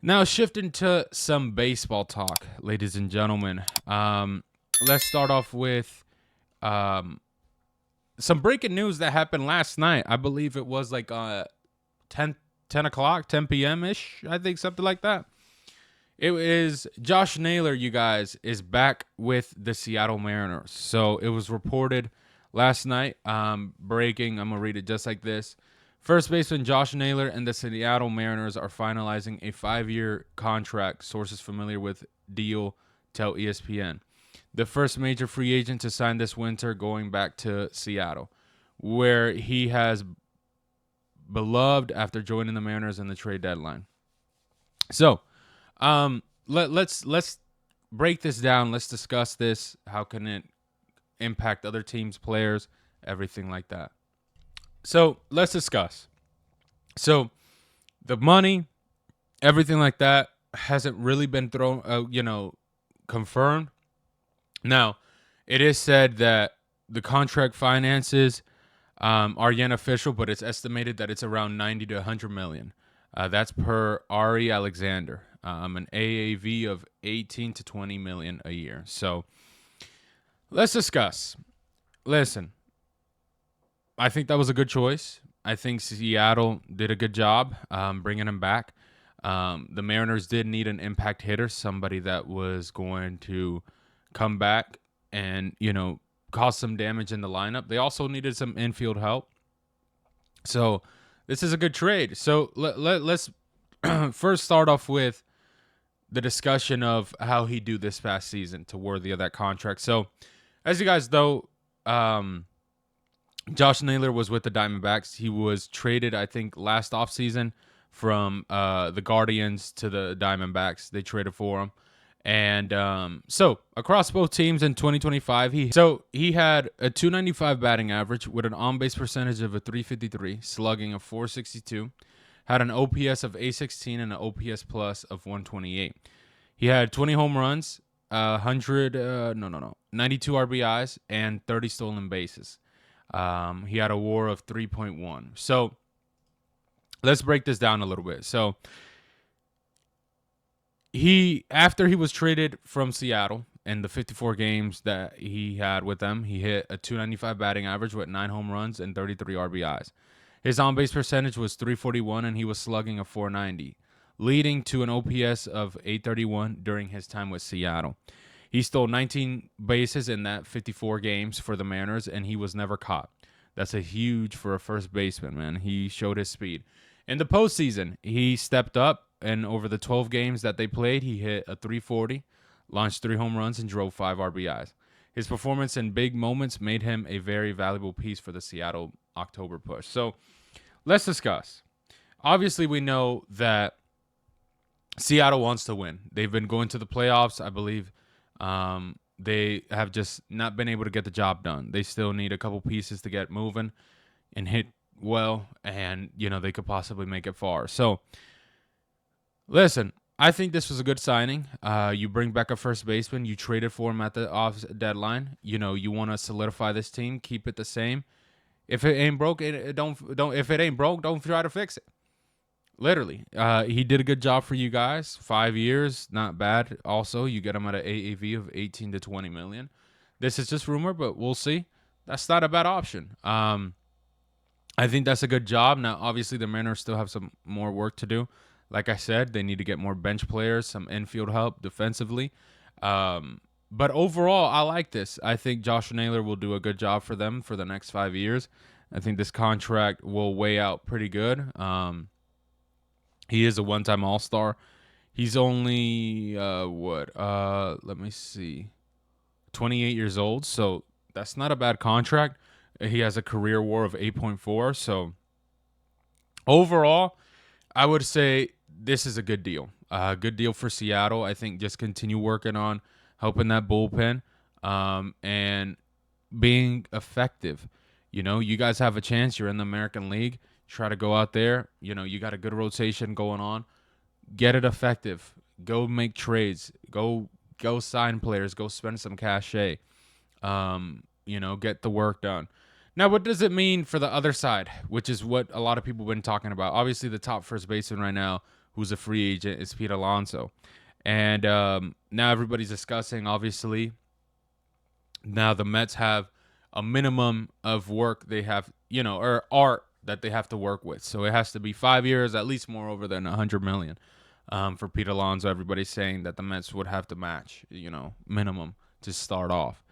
Now, shifting to some baseball talk, ladies and gentlemen. Let's start off with um, some breaking news that happened last night. I believe it was like 10, 10 o'clock, 10 p.m. ish, I think, something like that. It is Josh Naylor, you guys, is back with the Seattle Mariners. So it was reported last night. Breaking, I'm going to read it just like this. First baseman Josh Naylor and the Seattle Mariners are finalizing a 5-year contract, sources familiar with deal tell ESPN. The first major free agent to sign this winter, going back to Seattle, where he has beloved after joining the Mariners in the trade deadline. So, let's break this down. Let's discuss this. How can it impact other teams, players, everything like that. So let's discuss. So the money, everything like that, hasn't really been thrown, confirmed. Now, it is said that the contract finances are yet official, but it's estimated that it's around 90 to 100 million. That's per Ari Alexander, an AAV of 18 to 20 million a year. So let's discuss. Listen, I think that was a good choice. I think Seattle did a good job bringing him back. The Mariners did need an impact hitter, somebody that was going to come back and, cause some damage in the lineup. They also needed some infield help. So this is a good trade. So let's first start off with the discussion of how he do this past season to worthy of that contract. So as you guys know, Josh Naylor was with the Diamondbacks. He was traded, I think, last offseason from the Guardians to the Diamondbacks. They traded for him. And so across both teams in 2025, he had a 295 batting average with an on-base percentage of a 353, slugging of 462, had an OPS of 816 and an OPS plus of 128. He had 20 home runs, 92 RBIs, and 30 stolen bases. He had a WAR of 3.1. So let's break this down a little bit. So after he was traded from Seattle and the 54 games that he had with them, he hit a 295 batting average with 9 home runs and 33 RBIs. His on-base percentage was 341 and he was slugging a 490, leading to an OPS of 831 during his time with Seattle. He stole 19 bases in that 54 games for the Mariners, and he was never caught. That's a huge for a first baseman, man. He showed his speed. In the postseason, he stepped up, and over the 12 games that they played, he hit a 340, launched 3 home runs, and drove 5 RBIs. His performance in big moments made him a very valuable piece for the Seattle October push. So let's discuss. Obviously, we know that Seattle wants to win. They've been going to the playoffs, I believe. They have just not been able to get the job done. They still need a couple pieces to get moving and hit well, and they could possibly make it far. So, listen, I think this was a good signing. You bring back a first baseman. You traded for him at the off deadline. You want to solidify this team, keep it the same. If it ain't broke, don't. If it ain't broke, don't try to fix it. Literally, he did a good job for you guys. 5 years, not bad. Also, you get him at an AAV of 18 to 20 million. This is just rumor, but we'll see. That's not a bad option. I think that's a good job. Now, obviously, the Mariners still have some more work to do. Like I said, they need to get more bench players, some infield help defensively. But overall, I like this. I think Josh Naylor will do a good job for them for the next 5 years. I think this contract will weigh out pretty good. He is a one-time All-Star. He's only let me see, 28 years old. So that's not a bad contract. He has a career WAR of 8.4. So overall, I would say this is a good deal. Good deal for Seattle. I think just continue working on helping that bullpen and being effective. You guys have a chance. You're in the American League. Try to go out there. You got a good rotation going on. Get it effective. Go make trades. Go sign players. Go spend some cachet. Get the work done. Now, what does it mean for the other side, which is what a lot of people have been talking about? Obviously, the top first baseman right now, who's a free agent, is Pete Alonso. And now everybody's discussing, obviously, now the Mets have a minimum of work they have, or art that they have to work with. So it has to be 5 years, at least more over than 100 million. For Pete Alonso, everybody's saying that the Mets would have to match, minimum to start off.